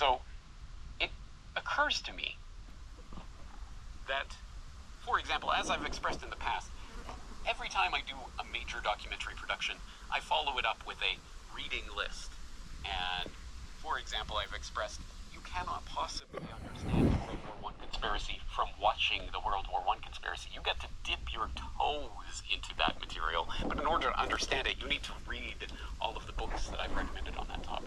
So it occurs to me that, for example, as I've expressed in the past, every time I do a major documentary production, I follow it up with a reading list. And, for example, I've expressed, you cannot possibly understand the World War I conspiracy from watching the World War I conspiracy. You get to dip your toes into that material, but in order to understand it, you need to read all of the books that I've recommended on that topic.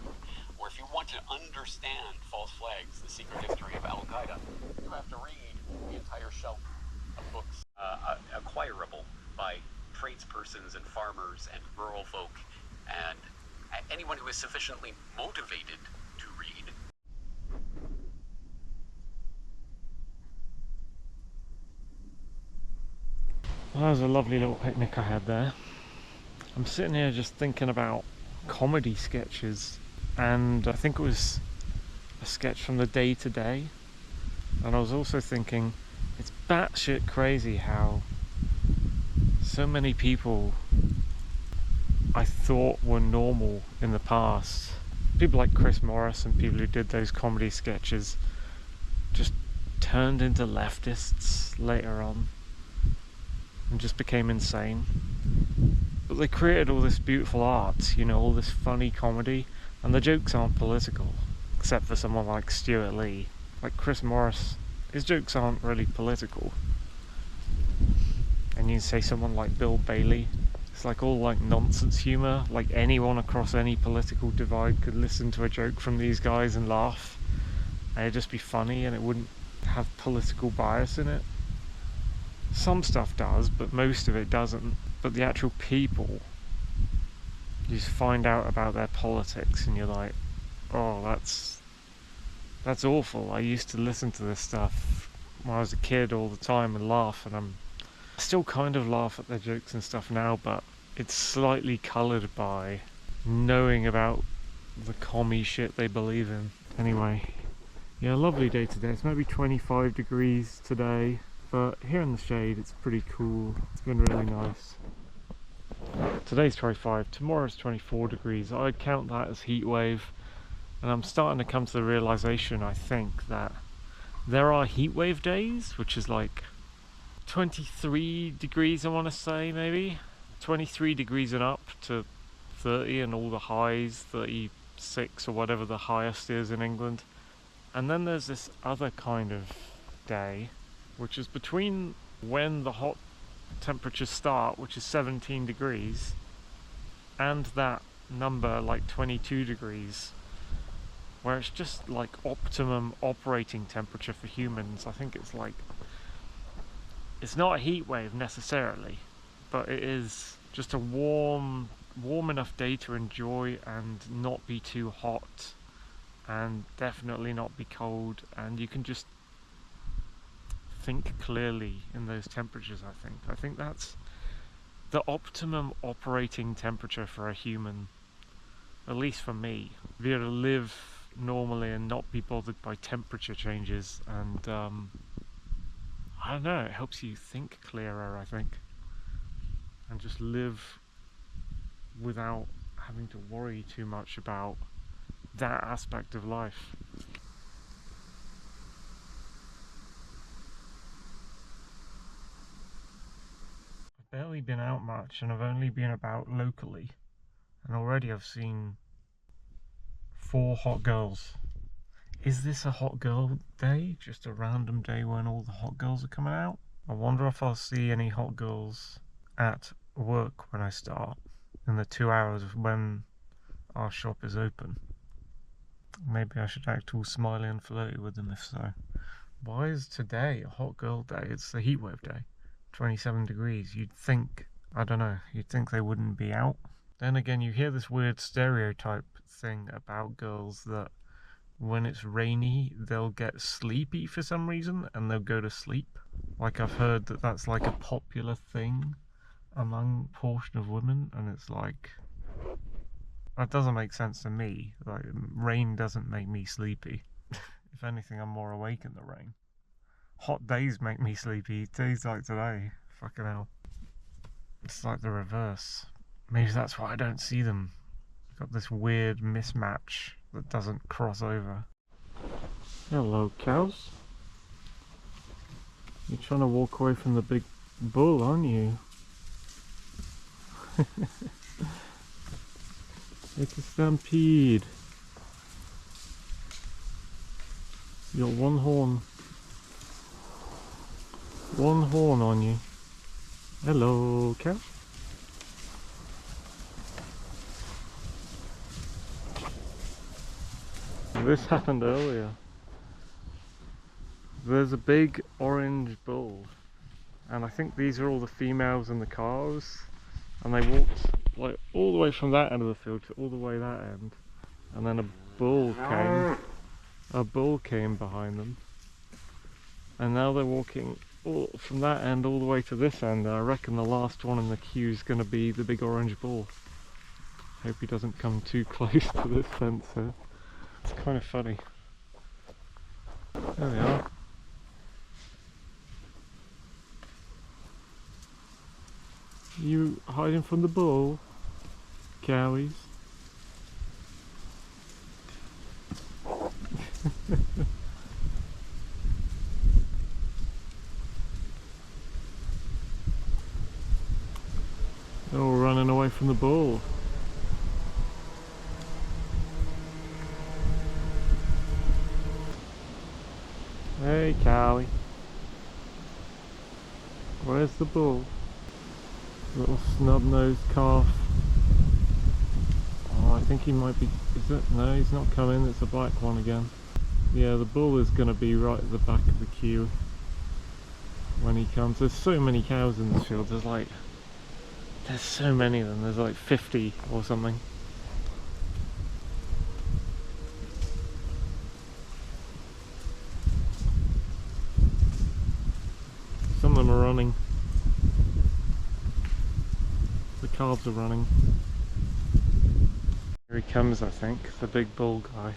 Or if you want to understand false flags, the secret history of Al-Qaeda, you have to read the entire shelf of books acquirable by tradespersons and farmers and rural folk and anyone who is sufficiently motivated to read. Well, that was a lovely little picnic I had there. I'm sitting here just thinking about comedy sketches, and I think it was a sketch from the Day Today, and I was also thinking it's batshit crazy how so many people I thought were normal in the past, people like Chris Morris and people who did those comedy sketches, just turned into leftists later on and just became insane. But they created all this beautiful art, you know, all this funny comedy, and the jokes aren't political, except for someone like Stuart Lee. Like Chris Morris, his jokes aren't really political. And you say someone like Bill Bailey, it's like all like nonsense humour, like anyone across any political divide could listen to a joke from these guys and laugh, and it'd just be funny and it wouldn't have political bias in it. Some stuff does, but most of it doesn't. But the actual people, you just find out about their politics and you're like, oh, that's awful. I used to listen to this stuff when I was a kid all the time and laugh, and I still kind of laugh at their jokes and stuff now, but it's slightly coloured by knowing about the commie shit they believe in. Anyway, yeah, lovely day today. It's maybe 25 degrees today, but here in the shade it's pretty cool. It's been really nice. Today's 25, tomorrow's 24 degrees. I'd count that as heat wave, and I'm starting to come to the realisation, I think, that there are heat wave days, which is like 23 degrees, I want to say, maybe 23 degrees and up to 30, and all the highs 36 or whatever the highest is in England. And then there's this other kind of day, which is between when the hot temperatures start, which is 17 degrees, and that number like 22 degrees, where it's just like optimum operating temperature for humans. I think it's like, it's not a heat wave necessarily, but it is just a warm enough day to enjoy and not be too hot and definitely not be cold, and you can just think clearly in those temperatures. I think that's the optimum operating temperature for a human, at least for me, be able to live normally and not be bothered by temperature changes. And I don't know, it helps you think clearer, I think, and just live without having to worry too much about that aspect of life. I've barely been out much, and I've only been about locally, and already I've seen 4 hot girls. Is this a hot girl day? Just a random day when all the hot girls are coming out? I wonder if I'll see any hot girls at work when I start, in the 2 hours when our shop is open. Maybe I should act all smiley and flirty with them if so. Why is today a hot girl day? It's the heatwave day. 27 degrees. You'd think, I don't know, you'd think they wouldn't be out. Then again, you hear this weird stereotype thing about girls that when it's rainy they'll get sleepy for some reason and they'll go to sleep. Like, I've heard that that's like a popular thing among a portion of women, and it's like, that doesn't make sense to me. Like, rain doesn't make me sleepy. If anything, I'm more awake in the rain. Hot days make me sleepy. Days like today, fucking hell. It's like the reverse. Maybe that's why I don't see them. I've got this weird mismatch that doesn't cross over. Hello, cows. You're trying to walk away from the big bull, aren't you? It's a stampede. You got one horn. One horn on you. Hello, cow. This happened earlier. There's a big orange bull, and I think these are all the females and the calves, and they walked like all the way from that end of the field to all the way that end, and then a bull came behind them, and now they're walking all from that end all the way to this end. I reckon the last one in the queue is going to be the big orange bull. Hope he doesn't come too close to this fence here. It's kind of funny. There they are. You hiding from the bull, cowies? They're all running away from the bull. Hey, cowie. Where's the bull? Little snub-nosed calf. Oh, I think he might be... Is it? No, he's not coming. It's a black one again. Yeah, the bull is going to be right at the back of the queue when he comes. There's so many cows in this field. There's so many of them. There's like 50 or something. Some of them are running. The calves are running. Here he comes, I think, the big bull guy.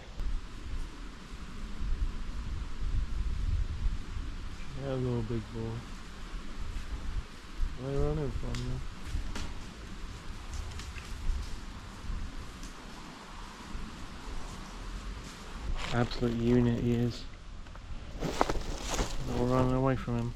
Hello, big bull. Where are they running from you? Absolute unit he is. They're all running away from him.